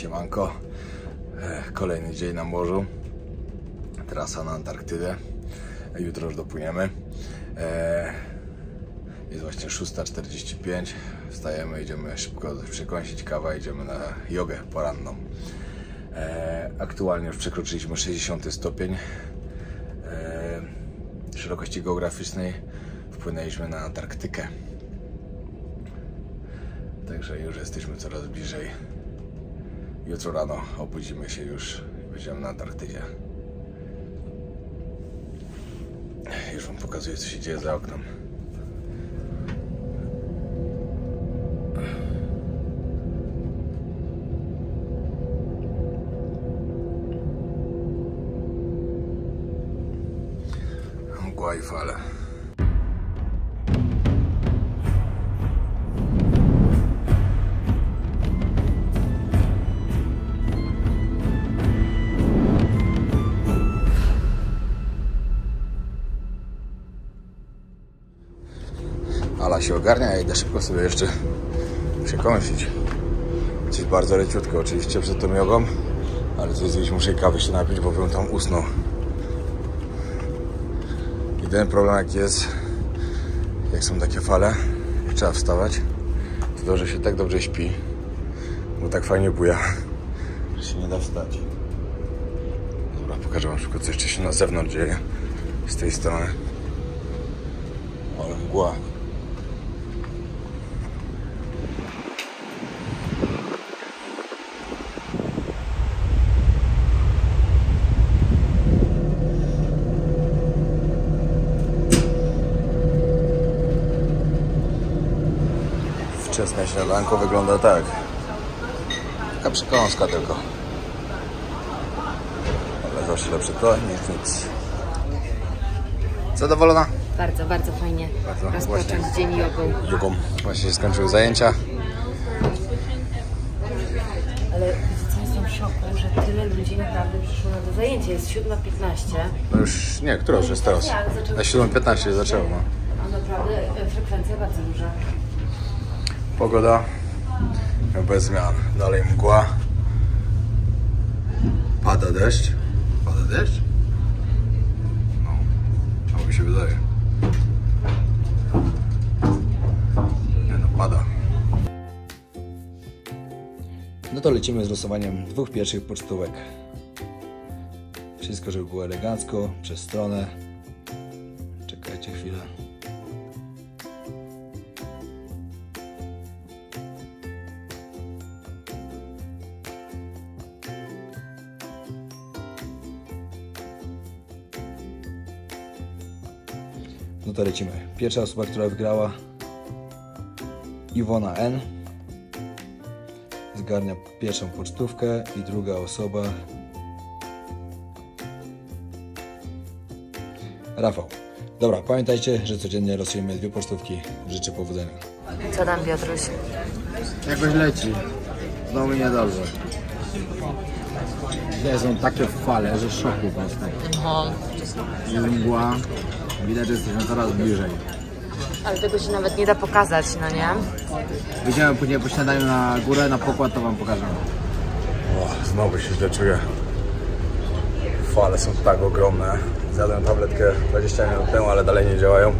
Siemanko, kolejny dzień na morzu, trasa na Antarktydę, jutro już dopłyniemy. Jest właśnie 6:45, wstajemy, idziemy szybko przekąsić kawę, idziemy na jogę poranną. Aktualnie już przekroczyliśmy 60 stopień szerokości geograficznej, wpłynęliśmy na Antarktykę. Także już jesteśmy coraz bliżej. Jutro rano obudzimy się już i będziemy na Antarktydzie. Już wam pokazuję, co się dzieje za oknem. Mgła i fale. Ala się ogarnia, ja idę szybko sobie jeszcze przekąsić. Coś bardzo leciutko, oczywiście przed tą jogą, ale coś zjeść, muszę kawy się napić, bo bym tam usnął. Jedyny problem jaki jest, jak są takie fale i trzeba wstawać, to że się tak dobrze śpi, bo tak fajnie buja, że się nie da wstać. Dobra, pokażę wam szybko, co jeszcze się na zewnątrz dzieje z tej strony. Ale mgła. Wczesne śniadanko wygląda tak. Taka przekąska tylko. Ale zawsze lepsze to niż nic. Zadowolona? Bardzo, bardzo fajnie. Bardzo. Rozpocząć dzień jogą. Jogą. Właśnie się skończyły zajęcia. Ale wiecie co, jestem w szoku, że tyle ludzi naprawdę przyszło na to zajęcie. Jest 7:15. No już nie, która już jest teraz? Na 7:15 się zaczęło. No. A naprawdę frekwencja bardzo duża. Pogoda bez zmian. Dalej mgła. Pada deszcz. Pada deszcz? No, tak mi się wydaje. Nie no, pada. No to lecimy z losowaniem dwóch pierwszych pocztówek. Wszystko, żeby było elegancko, przez stronę. Czekajcie chwilę. No to lecimy. Pierwsza osoba, która wygrała, Iwona N. Zgarnia pierwszą pocztówkę i druga osoba, Rafał. Dobra, pamiętajcie, że codziennie losujemy dwie pocztówki. Życzę powodzenia. Co tam, Piotruś? Jakoś leci. Znowu mi niedobrze. Dzisiaj są takie fale, że szoku po prostu. Jest mgła. Widać, że jesteśmy coraz bliżej. Ale tego się nawet nie da pokazać, no nie? Wyjdziemy później po śniadaniu na górę, na pokład, to wam pokażę. O, znowu się źle czuję. Fale są tak ogromne. Zjadłem tabletkę 20 minut temu, ale dalej nie działają.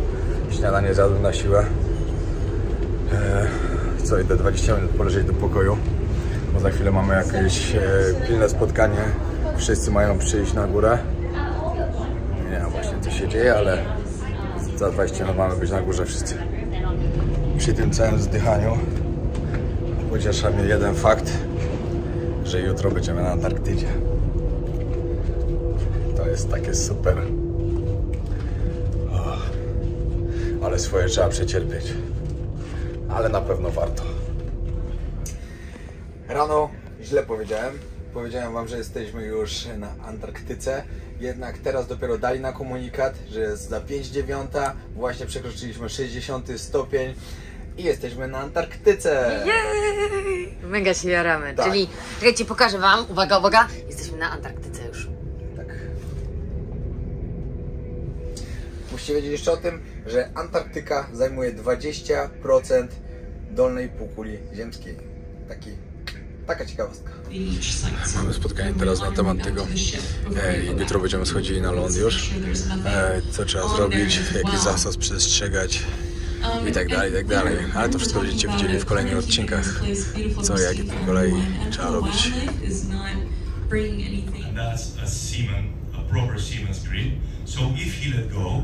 Śniadanie zjadłem na siłę. Co, idę 20 minut poleżeć do pokoju, bo za chwilę mamy jakieś pilne spotkanie. Wszyscy mają przyjść na górę. Nie wiem właśnie, co się dzieje, ale za 20 minut mamy być na górze wszyscy. Przy tym całym zdychaniu pociesza mnie jeden fakt, że jutro będziemy na Antarktydzie. To jest takie super. Ale swoje trzeba przecierpieć. Ale na pewno warto. Rano źle powiedziałem. Powiedziałem wam, że jesteśmy już na Antarktyce. Jednak teraz dopiero dali na komunikat, że jest za 5:09. Właśnie przekroczyliśmy 60 stopień. I jesteśmy na Antarktyce. Jej! Mega się jaramy. Tak. Czyli, czekajcie, pokażę wam. Uwaga, uwaga. Jesteśmy na Antarktyce już. Tak. Musicie wiedzieć jeszcze o tym, że Antarktyka zajmuje 20% dolnej półkuli ziemskiej. Taki Taka ciekawostka. Mamy spotkanie teraz na temat tego, jutro będziemy schodzili na ląd już, co trzeba zrobić, jaki zasad przestrzegać i tak dalej, ale to wszystko będziecie widzieli w kolejnych odcinkach, co, jak i po kolei trzeba robić. So if he let go,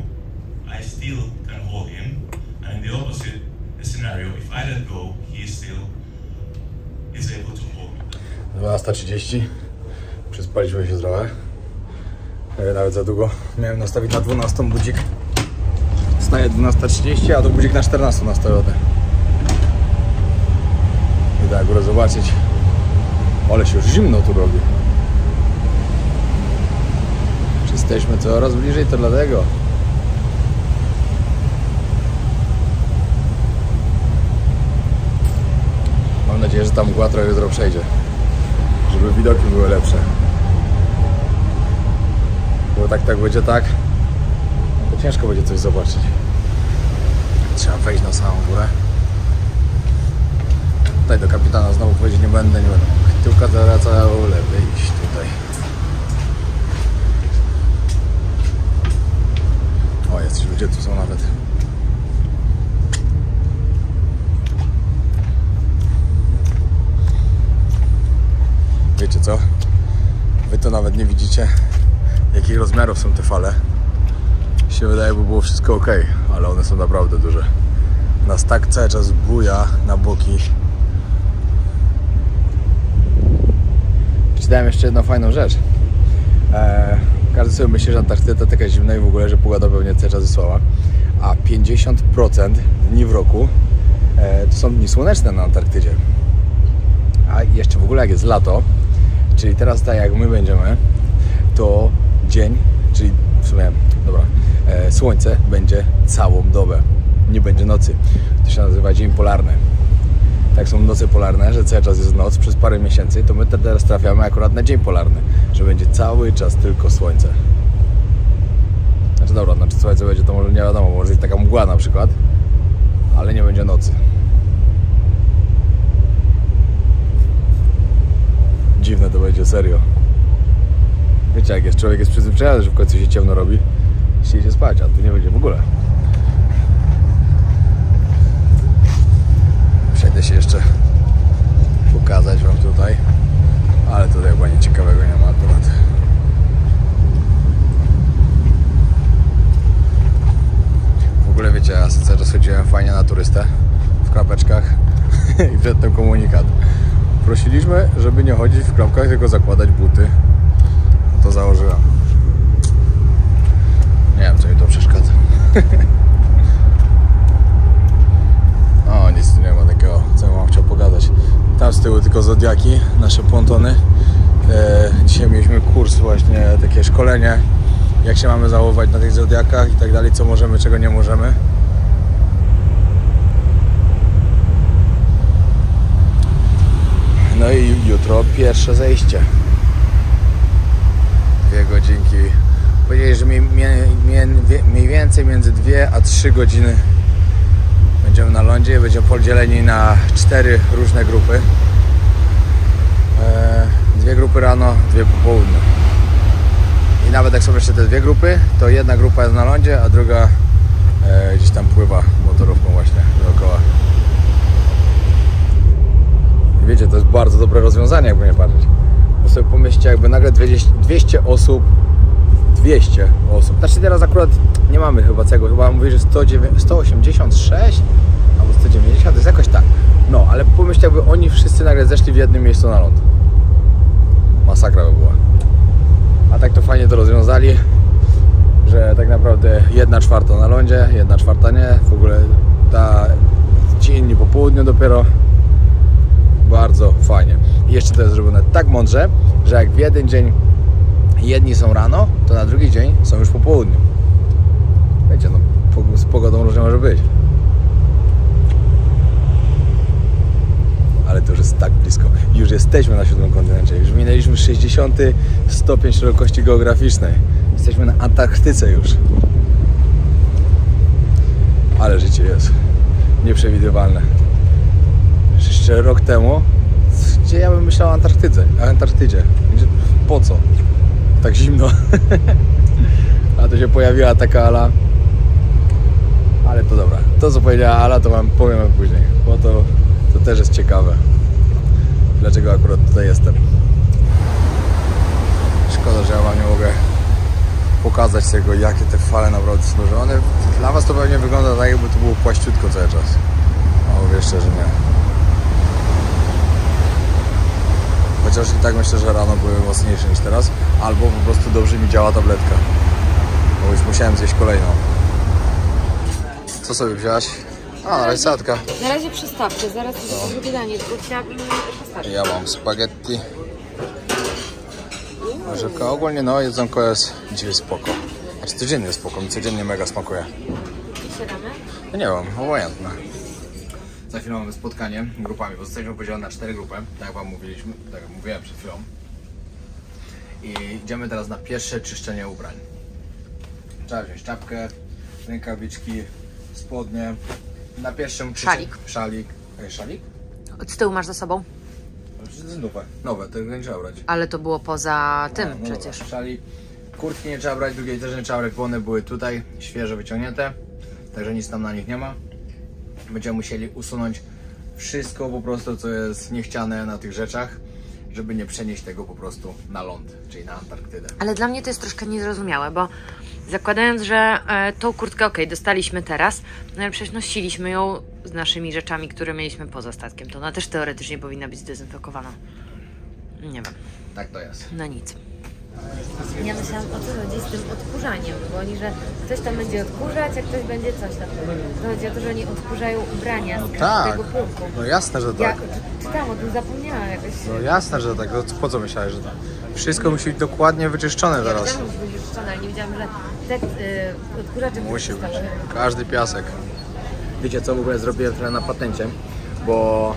I still can hold him, and in the opposite scenario, if I let go, he still is able to hold me. 12:30, przespaliśmy się trochę, nawet za długo. Miałem nastawić na 12 budzik. Wstaję 12:30, a to budzik na 14 nastawiony. I tak, górę zobaczyć, ale się już zimno tu robi. Jesteśmy coraz bliżej, to dlatego. Mam nadzieję, że ta mgła trochę jutro przejdzie, żeby widoki były lepsze. Bo tak będzie tak, to ciężko będzie coś zobaczyć. Trzeba wejść na samą górę. Tutaj do kapitana znowu powiedzieć nie będę mógł. Tyłka zawracają, lepiej iść tutaj. O, jacyś ludzie tu są nawet. Wiecie co? Wy to nawet nie widzicie, jakich rozmiarów są te fale. Się wydaje, by było wszystko ok, ale one są naprawdę duże. Nas tak cały czas buja na boki. Czytałem jeszcze jedną fajną rzecz. Każdy sobie myśli, że Antarktyda taka zimna i w ogóle, że pogoda pewnie cały czas jest słaba. A 50% dni w roku to są dni słoneczne na Antarktydzie. A jeszcze w ogóle jak jest lato, czyli teraz tak jak my będziemy, to dzień, czyli w sumie, dobra, słońce będzie całą dobę. Nie będzie nocy. To się nazywa dzień polarny. Tak są noce polarne, że cały czas jest noc przez parę miesięcy, to my teraz trafiamy akurat na dzień polarny, że będzie cały czas tylko słońce. Znaczy dobra, słońce będzie, to może nie wiadomo, może jest taka mgła na przykład, ale nie będzie nocy. Dziwne to będzie, serio. Wiecie, jak jest, człowiek jest przyzwyczajony, że w końcu się ciemno robi, się idzie spać, a tu nie będzie w ogóle. Przejdę się jeszcze pokazać wam tutaj, ale tutaj chyba nic ciekawego nie ma akurat. W ogóle wiecie, ja cały czas chodziłem fajnie na turystę w klapeczkach i przedtem komunikat. Prosiliśmy, żeby nie chodzić w klapkach, tylko zakładać buty. No to założyłem. Nie wiem, co mi to przeszkadza. O, nic tu nie ma takiego, co ja wam chciał pogadać. Tam z tyłu tylko zodiaki, nasze pontony. Dzisiaj mieliśmy kurs właśnie, takie szkolenie, jak się mamy zachowywać na tych zodiakach i tak dalej, co możemy, czego nie możemy. No i jutro pierwsze zejście. 2 godzinki. Powiedzieli, że mniej więcej między 2 a 3 godziny będziemy na lądzie i będziemy podzieleni na 4 różne grupy. 2 grupy rano, 2 po południu. I nawet jak są jeszcze te 2 grupy, to jedna grupa jest na lądzie, a druga gdzieś tam pływa motorówką właśnie dookoła. Wiecie, to jest bardzo dobre rozwiązanie, jakby nie patrzeć. Bo sobie pomyślcie, jakby nagle 200 osób, znaczy teraz akurat nie mamy chyba tego, chyba mówię, że 186 albo 190, to jest jakoś tak. No, ale pomyślcie, jakby oni wszyscy nagle zeszli w jednym miejscu na ląd. Masakra by była. A tak to fajnie to rozwiązali, że tak naprawdę 1/4 na lądzie, 1/4 nie, w ogóle ci inni po południu dopiero. Bardzo fajnie. I jeszcze to jest zrobione tak mądrze, że jak w jeden dzień jedni są rano, to na drugi dzień są już po południu. Wiecie, no z pogodą różnie może być. Ale to już jest tak blisko. Już jesteśmy na 7. kontynencie. Już minęliśmy 60. stopień szerokości geograficznej. Jesteśmy na Antarktyce już. Ale życie jest nieprzewidywalne. Jeszcze rok temu gdzie ja bym myślał o Antarktydzie. Po co? Tak zimno. A tu się pojawiła taka Ala. Ale to dobra. To co powiedziała Ala, to wam powiem później, bo to też jest ciekawe. Dlaczego akurat tutaj jestem. Szkoda, że ja wam nie mogę pokazać tego, jakie te fale naprawdę są duże. One dla was to pewnie wygląda tak, jakby to było płaściutko cały czas. A uwierzcie, że nie. Chociaż i tak myślę, że rano były mocniejsze niż teraz. Albo po prostu dobrze mi działa tabletka. Bo już musiałem zjeść kolejną. Co sobie wziąłaś? A, rajsatka. Na razie przystawkę, zaraz to drugie danie, tylko chciałabym postawić. Ja mam spaghetti. Warzywka. Ogólnie no, jedzonko jest dzisiaj spoko. Znaczy codziennie spoko, mi codziennie mega smakuje. I siadamy? No nie wiem, obojętne. Za chwilę mamy spotkanie grupami, bo zostaliśmy podzieleni na 4 grupy, tak jak wam mówiliśmy, tak jak mówiłem przed chwilą. I idziemy teraz na pierwsze czyszczenie ubrań. Trzeba wziąć czapkę, rękawiczki, spodnie. Na pierwszym szalik. Szalik. Szalik? Od tyłu masz za sobą? Nowe, tego nie trzeba brać. Ale to było poza tym przecież. Dobra. Szalik. Kurtki nie trzeba brać, drugiej też nie trzeba brać, bo one były tutaj świeże wyciągnięte. Także nic tam na nich nie ma. Będziemy musieli usunąć wszystko po prostu, co jest niechciane na tych rzeczach, żeby nie przenieść tego po prostu na ląd, czyli na Antarktydę. Ale dla mnie to jest troszkę niezrozumiałe, bo zakładając, że tą kurtkę dostaliśmy teraz, no ale przecież nosiliśmy ją z naszymi rzeczami, które mieliśmy poza statkiem, to ona też teoretycznie powinna być zdezynfekowana. Nie wiem. Tak to jest. No nic. Ja myślałam, o co chodzi z tym odkurzaniem, bo oni, że ktoś tam będzie odkurzać, a ktoś będzie coś tam. To chodzi o to, że oni odkurzają ubrania z każdego pułku. No jasne, że tak. Ja czytałam o tym, zapomniałam jakoś. No jasne, że tak. No, po co myślałeś, że tak? Wszystko musi być dokładnie wyczyszczone teraz. Ja musi być wyczyszczone, ale nie wiedziałam, że tak odkurzacze musi być. Każdy piasek. Wiecie co, w ogóle zrobiłem trochę na patencie, bo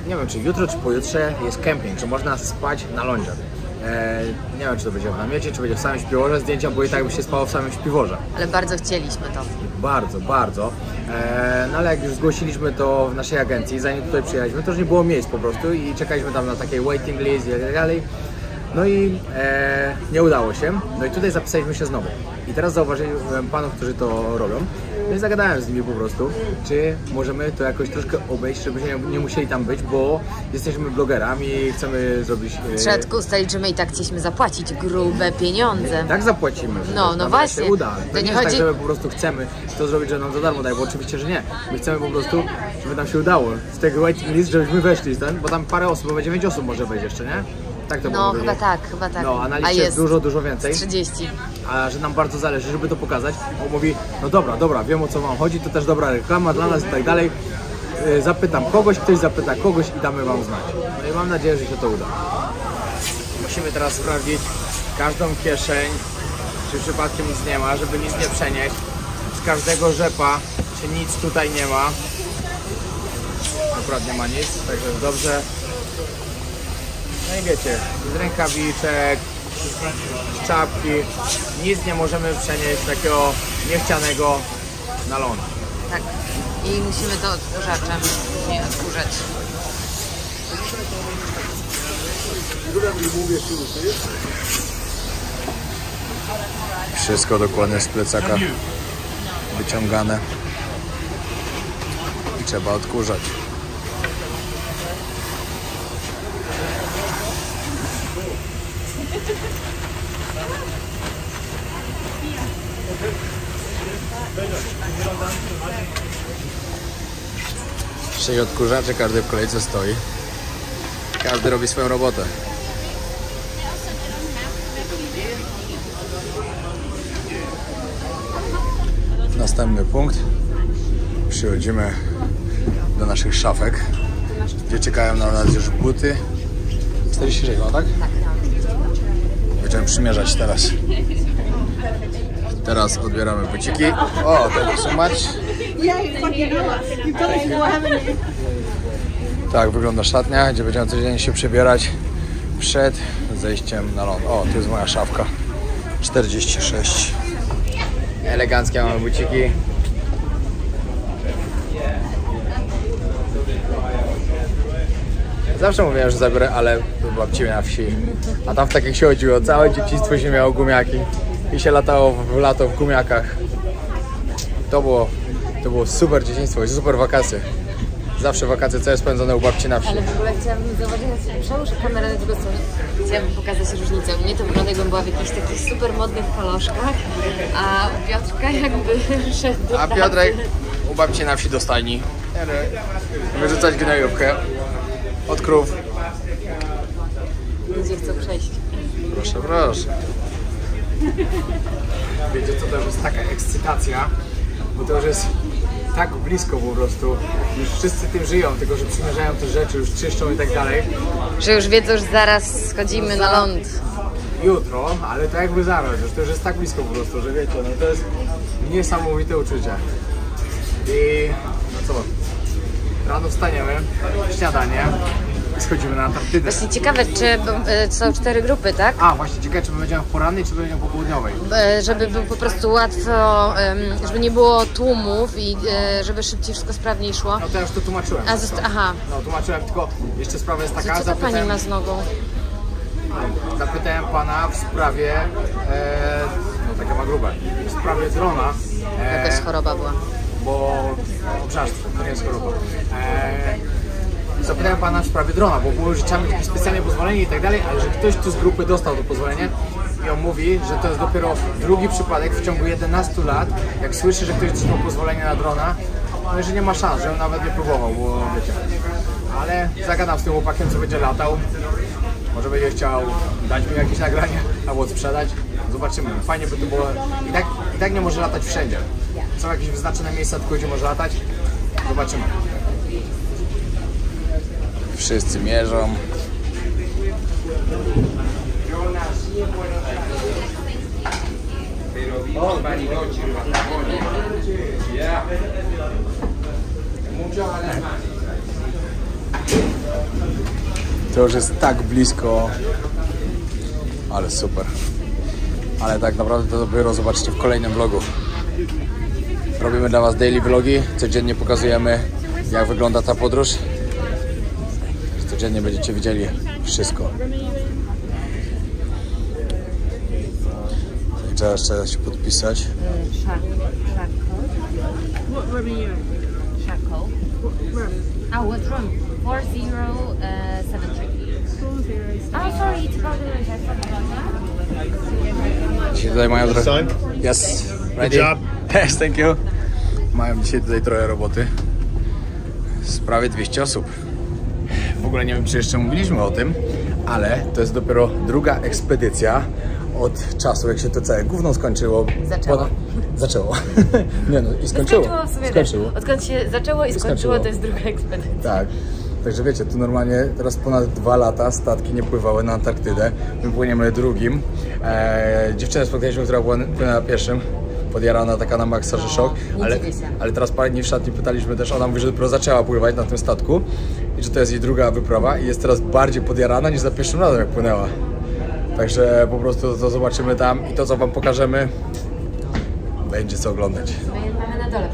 nie wiem, czy jutro, czy pojutrze jest kemping, że można spać na lądzie. Nie wiem, czy to będzie w namiocie, czy będzie w samym śpiworze. Zdjęcia, bo i tak by się spało w samym śpiworze. Ale bardzo chcieliśmy to. Bardzo, bardzo. No ale jak już zgłosiliśmy to w naszej agencji, zanim tutaj przyjechaliśmy, to już nie było miejsc po prostu i czekaliśmy tam na takiej waiting list i tak dalej. No i nie udało się. No i tutaj zapisaliśmy się znowu. I teraz zauważyłem panów, którzy to robią. No i zagadałem z nimi po prostu, czy możemy to jakoś troszkę obejść, żebyśmy nie musieli tam być, bo jesteśmy blogerami i chcemy zrobić... Trzeba tylko ustalić, że my i tak chcieliśmy zapłacić grube pieniądze. Tak zapłacimy. No właśnie. Się uda. To nie chodzi... chodzi... tak, że po prostu chcemy to zrobić, że nam za darmo daje, bo oczywiście, że nie. My chcemy po prostu, żeby nam się udało z tego waiting list, żebyśmy weszli, bo tam parę osób, bo 9 osób może wejść jeszcze, nie? Tak to no chyba tak, chyba tak. No, a na liście jest dużo więcej. 30. A że nam bardzo zależy, żeby to pokazać. On mówi, no dobra, wiem o co wam chodzi, to też dobra reklama dla nas i tak dalej. Zapytam kogoś, ktoś zapyta kogoś i damy wam znać. No i mam nadzieję, że się to uda. Musimy teraz sprawdzić każdą kieszeń, czy przypadkiem nic nie ma, żeby nic nie przenieść. Z każdego rzepa, czy nic tutaj nie ma. Akurat nie ma nic, także dobrze. No i wiecie, z rękawiczek, z czapki, nic nie możemy przenieść takiego niechcianego na ląd. Tak. I musimy to odkurzaczem nie odkurzać. Wszystko dokładnie z plecaka wyciągane i trzeba odkurzać. Dzisiaj odkurzacze, każdy w kolejce stoi. Każdy robi swoją robotę. Następny punkt. Przychodzimy do naszych szafek, gdzie czekają na nas już buty. 46, no tak? Tak. Będziemy przymierzać teraz. Teraz odbieramy buciki. O, thank you so much. Tak wygląda szatnia, gdzie będziemy codziennie się przebierać przed zejściem na ląd. O, tu jest moja szafka. 46. Eleganckie mamy buciki. Zawsze mówiłem, że zabiorę, ale do babci na wsi. A tam w takich się chodziło, całe dzieciństwo się miało gumiaki. I się latało w lato w gumiakach. To było super dzieciństwo i super wakacje. Zawsze wakacje całe spędzone u babci na wsi. Ale w ogóle chciałabym zauważyć, przełóż kamerę na drugą stronę. Chciałabym pokazać różnicę. Mnie to wygląda, jakbym była w jakichś takich super modnych kaloszkach, a u Piotrka jakby szedł do A pracy. Piotrek u babci na wsi do stajni. Wyrzucać gnojówkę od krów. Ludzie chcą przejść. Proszę, proszę. Wiecie co, to już jest taka ekscytacja, bo to już jest tak blisko po prostu. Już wszyscy tym żyją, tylko że przymierzają te rzeczy, już czyszczą i tak dalej. Że już wiedzą, że zaraz schodzimy na ląd. Jutro, ale to jakby zaraz, już to już jest tak blisko po prostu, że wiecie, no to jest niesamowite uczucie. I no co, rano wstaniemy, śniadanie i schodzimy na Antarktydę. Właśnie ciekawe, czy są 4 grupy, tak? A, właśnie ciekawe, czy my będziemy w porannej, czy będziemy po południowej. Żeby było po prostu łatwo, żeby nie było tłumów i żeby szybciej wszystko sprawniej szło. No to ja już to tłumaczyłem. Aha. No tłumaczyłem, tylko jeszcze sprawa jest taka, Co ta pani ma z nogą? Zapytałem pana w sprawie, no taka ma grube, w sprawie drona. Jakaś choroba była. Bo obżarstwo, to nie jest choroba. Zapytałem pana w sprawie drona, bo było, że trzeba mieć jakieś specjalne pozwolenie i tak dalej, ale że ktoś tu z grupy dostał to pozwolenie i on mówi, że to jest dopiero drugi przypadek w ciągu 11 lat, jak słyszy, że ktoś dostał pozwolenie na drona, no i że nie ma szans, że on nawet nie próbował, bo wiecie. Ale zagadam z tym chłopakiem, co będzie latał. Może będzie chciał dać mi jakieś nagranie albo sprzedać. Zobaczymy. Fajnie by to było. I tak nie może latać wszędzie. Są jakieś wyznaczone miejsca, tylko gdzie może latać. Zobaczymy. Wszyscy mierzą. To już jest tak blisko, ale super. Ale tak naprawdę to dopiero zobaczycie w kolejnym vlogu. Robimy dla was daily vlogi, codziennie pokazujemy, jak wygląda ta podróż. Codziennie będziecie widzieli wszystko. I trzeba jeszcze się podpisać. What room are you in? Shackle. Oh, what room? 4073. Oh, sorry, it's probably Dzisiaj tutaj mają trochę... Sign? Yes, ready? Good job. Yes, thank you. Mają dzisiaj tutaj trochę roboty. Z prawie 200 osób. W ogóle nie wiem, czy jeszcze mówiliśmy o tym, ale to jest dopiero druga ekspedycja od czasu, jak się to całe gówno skończyło. Zaczęło. Nie no, i skończyło. Skończyło. Odkąd się zaczęło i skończyło, to jest druga ekspedycja. Tak. Także wiecie, tu normalnie teraz ponad 2 lata statki nie pływały na Antarktydę. My płyniemy drugim. Dziewczynę spotkaliśmy, która płynęła pierwszym. Podjarana taka na maksa, że szok. Ale teraz parę dni w szatni pytaliśmy też, ona mówi, że dopiero zaczęła pływać na tym statku i że to jest jej druga wyprawa i jest teraz bardziej podjarana niż za pierwszym razem, jak płynęła. Także po prostu to zobaczymy tam i to, co wam pokażemy, będzie co oglądać. Mamy na dole.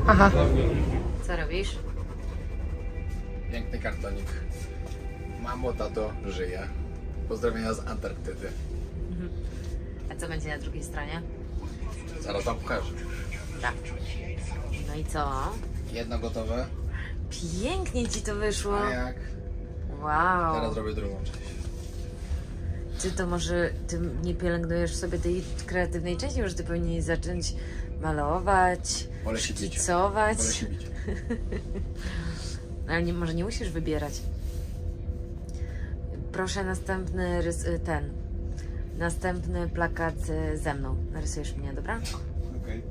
Aha. Co robisz? Piękny kartonik. Mamo, tato, żyje. Pozdrowienia z Antarktydy. A co będzie na drugiej stronie? Zaraz wam pokażę. Tak. No i co? Jedno gotowe. Pięknie ci to wyszło. A jak? Wow. Teraz robię drugą część. Czy to może ty nie pielęgnujesz sobie tej kreatywnej części? Może ty powinieneś zacząć malować, Wolę się bić. szkicować? Wolę się bić. Ale może nie musisz wybierać. Proszę następny następny plakat ze mną. Narysujesz mnie, dobra? Okej.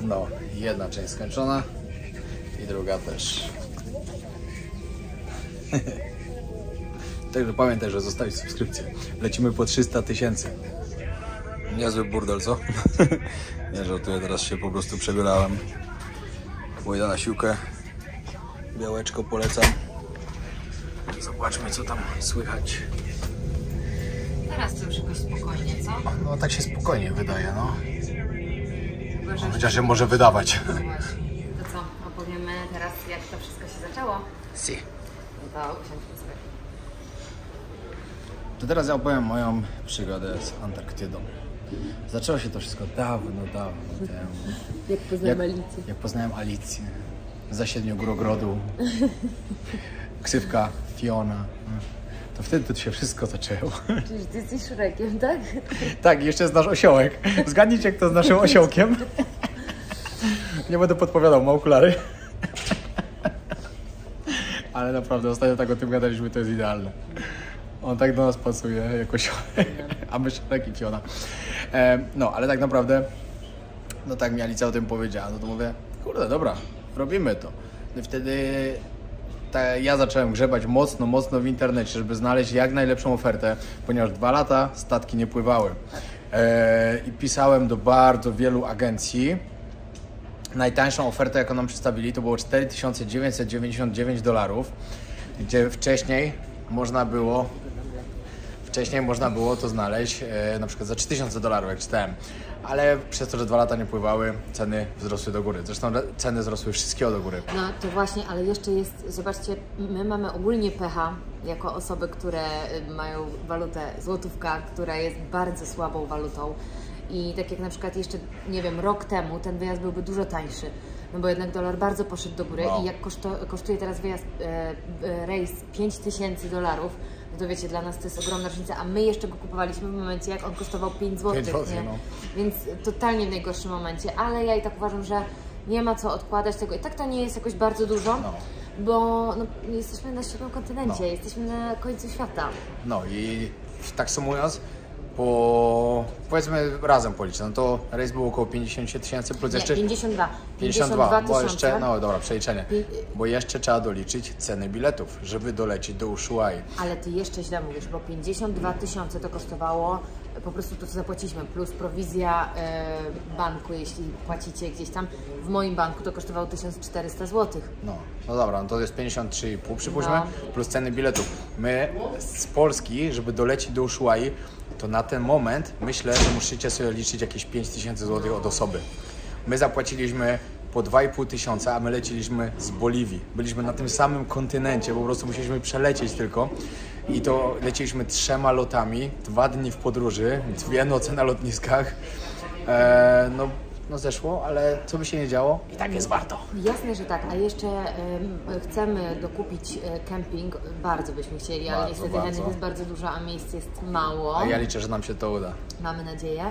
No, jedna część skończona i druga też. Także pamiętaj, że zostawić subskrypcję. Lecimy po 300 000. Niezły burdel, co? Nie żartuję, teraz się po prostu przebierałem. Pójdę na siłkę. Białeczko polecam. Zobaczmy, co tam słychać. Teraz to już jakoś spokojnie, co? No tak się spokojnie wydaje, no. Chyba, Chociaż się może wydawać. No właśnie. To co, opowiemy teraz, jak to wszystko się zaczęło? Si. No to usiądźmy sobie. To teraz ja opowiem moją przygodę z Antarktydą. Zaczęło się to wszystko dawno temu. Jak poznałem Alicję. Jak poznałem Alicję. Za Siedmiogórogrodu. Ksywka Fiona. To wtedy to się wszystko zaczęło. Czyli ty jesteś Shrekiem, tak? Tak, jeszcze znasz osiołek. Zgadnijcie, kto z naszym osiołkiem. Nie będę podpowiadał, ma okulary. Ale naprawdę, ostatnio tak o tym gadaliśmy, to jest idealne. On tak do nas pasuje, jako osiołek. A my Shrek i Fiona. No, ale tak naprawdę, no tak mi Alicja o tym powiedziała, no to mówię, kurde, dobra, robimy to. No i wtedy ja zacząłem grzebać mocno w internecie, żeby znaleźć jak najlepszą ofertę, ponieważ 2 lata statki nie pływały. I pisałem do bardzo wielu agencji. Najtańszą ofertę, jaką nam przedstawili, to było $4999, gdzie wcześniej można było to znaleźć na przykład za $3000, jak czytałem. Ale przez to, że 2 lata nie pływały, ceny wzrosły do góry. Zresztą ceny wzrosły wszystkiego do góry. No to właśnie, ale jeszcze jest, zobaczcie, my mamy ogólnie pecha jako osoby, które mają walutę złotówka, która jest bardzo słabą walutą. I tak jak na przykład jeszcze, nie wiem, rok temu ten wyjazd byłby dużo tańszy. No bo jednak dolar bardzo poszedł do góry i jak kosztuje teraz wyjazd, rejs $5000, no to wiecie, dla nas to jest ogromna różnica, a my jeszcze go kupowaliśmy w momencie, jak on kosztował 5 zł, 5 zł, nie? no. Więc totalnie w najgorszym momencie, ale ja i tak uważam, że nie ma co odkładać tego. I tak to nie jest jakoś bardzo dużo, bo no, jesteśmy na świetnym kontynencie, jesteśmy na końcu świata. No i tak sumując, powiedzmy razem policzę, no to rejs był około 50 000 plus Nie, jeszcze... 52 bo jeszcze, no dobra, przeliczenie. Bo jeszcze trzeba doliczyć ceny biletów, żeby dolecieć do Ushuai. Ale ty jeszcze źle mówisz, bo 52 000 to kosztowało po prostu to, co zapłaciliśmy, plus prowizja banku, jeśli płacicie gdzieś tam. W moim banku to kosztowało 1400 zł. No dobra, no to jest 53,5 przypuśćmy, plus ceny biletów. My z Polski, żeby dolecieć do Ushuai, to na ten moment myślę, że musicie sobie liczyć jakieś 5000 zł od osoby. My zapłaciliśmy po 2500, a my leciliśmy z Boliwii. Byliśmy na tym samym kontynencie, po prostu musieliśmy przelecieć tylko. I to leciliśmy 3 lotami, 2 dni w podróży, 2 noce na lotniskach. No zeszło, ale co by się nie działo, i tak jest warto. Jasne, że tak, a jeszcze chcemy dokupić kemping, bardzo byśmy chcieli, ale niestety chętnych jest bardzo dużo, a miejsc jest mało. A ja liczę, że nam się to uda. Mamy nadzieję.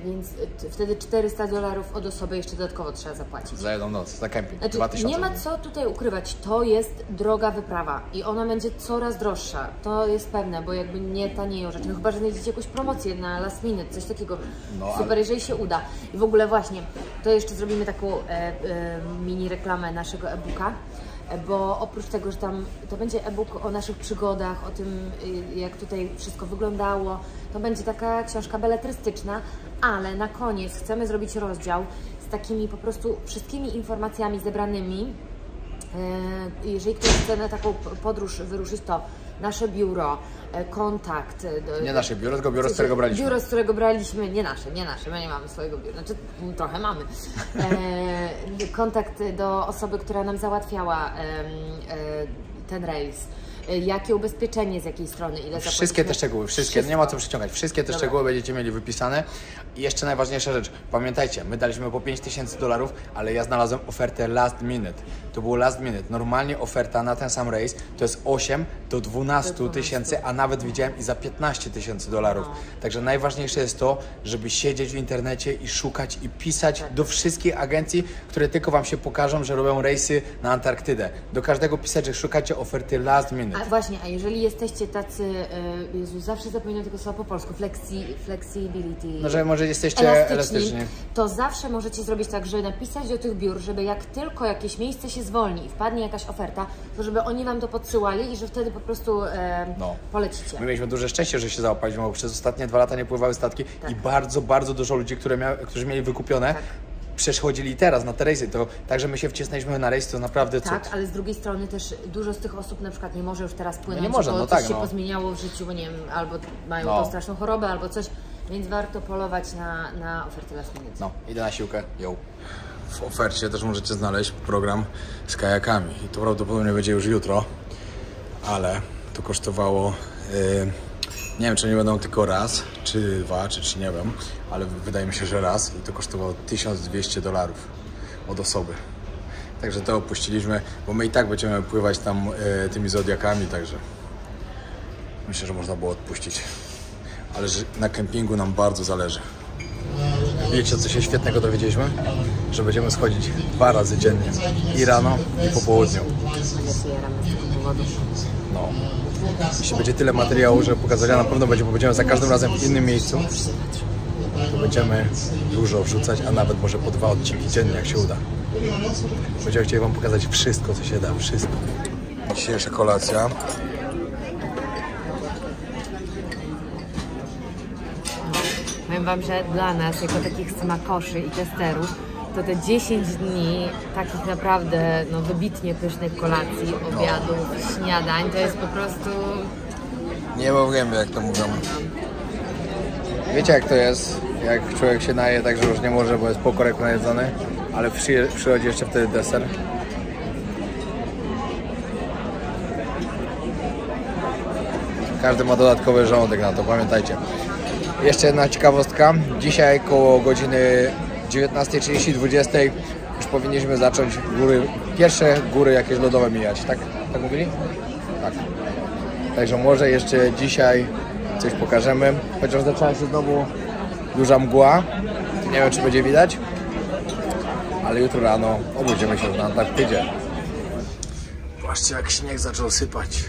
Więc wtedy $400 od osoby jeszcze dodatkowo trzeba zapłacić. Za jedną noc, za kemping, znaczy, 2000. Nie ma co tutaj ukrywać, to jest droga wyprawa i ona będzie coraz droższa, to jest pewne, bo jakby nie tanieją rzeczy, no chyba, że znajdziecie jakąś promocję na last minute, coś takiego, super, jeżeli się uda. I w ogóle właśnie, to jeszcze zrobimy taką mini reklamę naszego e-booka, bo oprócz tego, że tam to będzie e-book o naszych przygodach, o tym, jak tutaj wszystko wyglądało, to będzie taka książka beletrystyczna, ale na koniec chcemy zrobić rozdział z takimi po prostu wszystkimi informacjami zebranymi. Jeżeli ktoś chce na taką podróż wyruszyć, to nasze biuro, kontakt. Nie nasze biuro, tylko biuro, z którego braliśmy. Biuro, z którego braliśmy, nie nasze, my nie mamy swojego biura, znaczy trochę mamy. Kontakt do osoby, która nam załatwiała ten rejs. Jakie ubezpieczenie z jakiej strony, ile Wszystkie te szczegóły, wszystkie, nie ma co przyciągać, wszystkie te szczegóły będziecie mieli wypisane. I jeszcze najważniejsza rzecz, pamiętajcie, my daliśmy po $5000, ale ja znalazłem ofertę last minute. To było last minute. Normalnie oferta na ten sam rejs to jest 8 do 12 tysięcy, a nawet widziałem i za $15 000. Także najważniejsze jest to, żeby siedzieć w internecie i szukać i pisać do wszystkich agencji, które tylko Wam się pokażą, że robią rejsy na Antarktydę. Do każdego pisać, że szukacie oferty last minute. A właśnie, a jeżeli jesteście tacy, Jezu, zawsze zapominam tego słowa po polsku, flexibility, no, że może jesteście elastyczni, to zawsze możecie zrobić tak, żeby napisać do tych biur, żeby jak tylko jakieś miejsce się zwolni i wpadnie jakaś oferta, to żeby oni Wam to podsyłali i że wtedy po prostu polecicie. My mieliśmy duże szczęście, że się załapaliśmy, bo przez ostatnie 2 lata nie pływały statki i bardzo, bardzo dużo ludzi, którzy mieli wykupione, przechodzili teraz na te rejsy, to tak, że my się wcisnęliśmy na rejs, to naprawdę cud. Tak, ale z drugiej strony też dużo z tych osób na przykład nie może już teraz płynąć, nie może, bo no coś tak, się no. pozmieniało w życiu, bo nie wiem, albo mają tą straszną chorobę, albo coś, więc warto polować na oferty last minute. No, idę na siłkę, yo. W ofercie też możecie znaleźć program z kajakami i to prawdopodobnie będzie już jutro, ale to kosztowało, nie wiem, czy nie będą tylko raz, czy dwa, czy trzy, nie wiem, ale wydaje mi się, że raz i to kosztowało $1200 od osoby. Także to opuściliśmy, bo my i tak będziemy pływać tam tymi zodiakami, także myślę, że można było odpuścić. Ale że na kempingu nam bardzo zależy. Wiecie, co się świetnego dowiedzieliśmy? Że będziemy schodzić 2 razy dziennie. I rano, i po południu. No. Jeśli będzie tyle materiału, że pokazania na pewno będzie, bo będziemy za każdym razem w innym miejscu, to będziemy dużo wrzucać, a nawet może po 2 odcinki dziennie, jak się uda. Będziemy chcieli wam pokazać wszystko, co się da. Wszystko. Dzisiejsza kolacja. Powiem wam, że dla nas, jako takich smakoszy i testerów, to te 10 dni takich naprawdę wybitnie pysznych kolacji, obiadów, śniadań, to jest po prostu... Nie wiem, jak to mówią. Wiecie, jak to jest, jak człowiek się naje tak, że już nie może, bo jest po korek najedzony, ale przychodzi jeszcze wtedy deser. Każdy ma dodatkowy żołądek na to, pamiętajcie. Jeszcze jedna ciekawostka. Dzisiaj koło godziny 19:30, 20:00 już powinniśmy zacząć pierwsze góry jakieś lodowe mijać. Tak mówili? Tak. Także może jeszcze dzisiaj coś pokażemy. Chociaż zaczęła się znowu duża mgła. Nie wiem, czy będzie widać. Ale jutro rano obudzimy się na Antarktydzie. Patrzcie, jak śnieg zaczął sypać.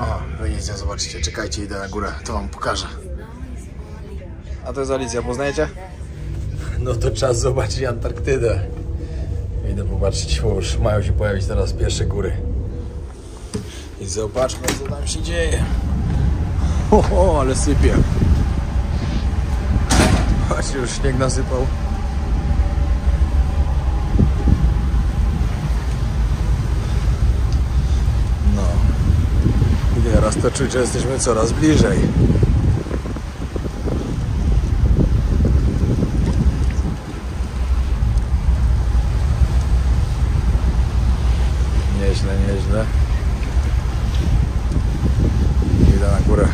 O, wy nic nie zobaczycie. Czekajcie, idę na górę. To wam pokażę. A to jest Alicja, poznajecie? No to czas zobaczyć Antarktydę. Idę popatrzeć, bo już mają się pojawić teraz pierwsze góry. I zobaczmy, co tam się dzieje. O, ale sypie. Patrzcie, już śnieg nasypał. No. I teraz to czuć, że jesteśmy coraz bliżej. Nieźle, nieźle. Idę na górę.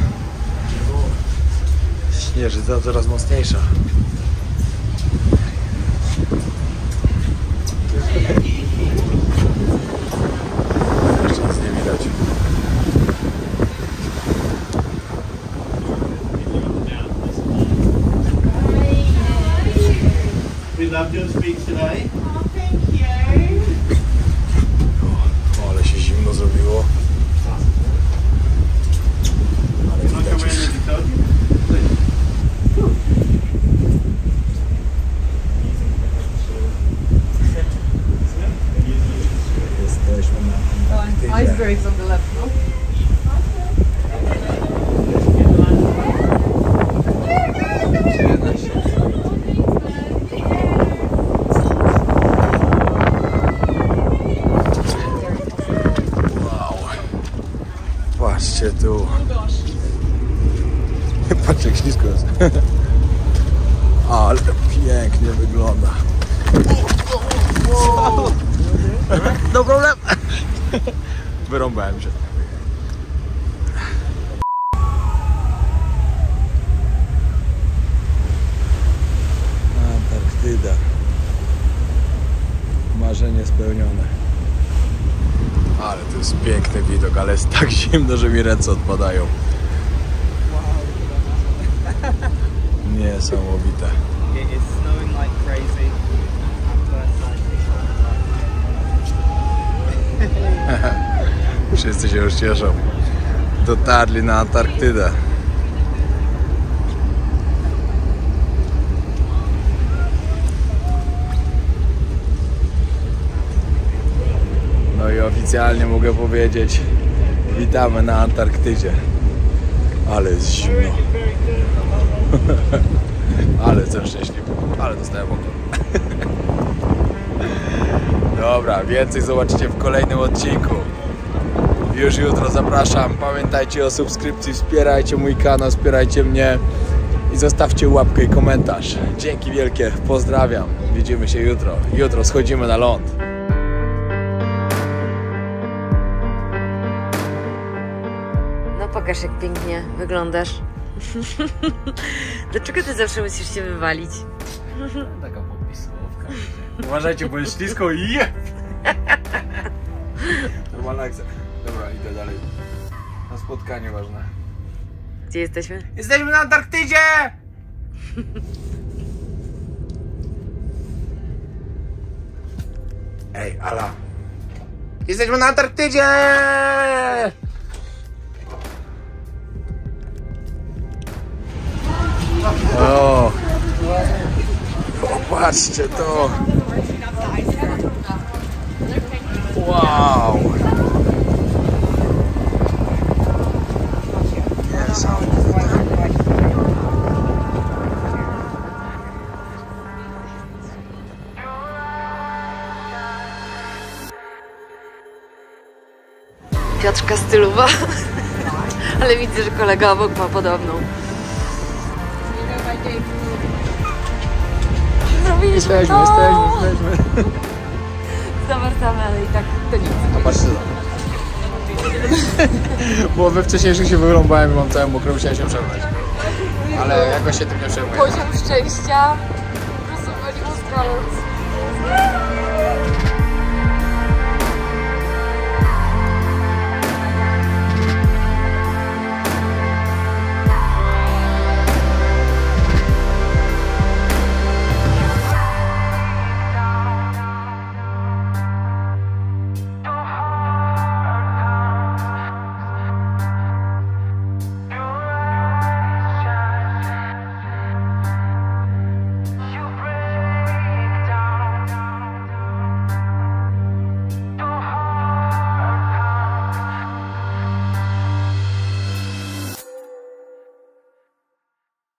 Śnieżyca coraz mocniejsza. Jeszcze nic nie widać. We love your speech today. O, ale się zimno zrobiło. Ale widać już. Jesteśmy na Antarktydzie. Icebergs on the left, no? Patrzcie tu. Patrzcie, jak ślisko jest. Ale pięknie wygląda. No problem. Wyrąbałem się. Antarktyda. Marzenie spełnione. Ale to jest piękny widok, ale jest tak zimno, że mi ręce odpadają. Niesamowite. It is snowing like crazy. Wszyscy się już cieszą. Dotarli na Antarktydę. No i oficjalnie mogę powiedzieć, witamy na Antarktydzie. Ale jest zimno. Ale jestem szczęśliwy. Ale dostałem oko. Dobra, więcej zobaczycie w kolejnym odcinku. Już jutro zapraszam. Pamiętajcie o subskrypcji, wspierajcie mój kanał, wspierajcie mnie i zostawcie łapkę i komentarz. Dzięki wielkie, pozdrawiam. Widzimy się jutro. Jutro schodzimy na ląd. No pokaż, jak pięknie wyglądasz. Dlaczego ty zawsze musisz się wywalić? Taka podpisówka. Uważajcie, bo jest ślisko i je! Normalna akcja. Dobra, idę dalej. Na spotkanie ważne. Gdzie jesteśmy? Jesteśmy na Antarktydzie! Ej, Ala. Jesteśmy na Antarktydzie! O! Popatrzcie to! Wow! Piotrka stylowa. Ale widzę, że kolega obok ma podobną. Zrobiliśmy Jesteśmy. Zawracamy, ale i tak to nic. Popatrzcie to. Bo we wcześniejszych się wyrąbałem i mam całą mokrą, musiałem się przebrać. Ale jakoś się tym nie przejmuję. Poziom szczęścia po prostu waliło skrolec.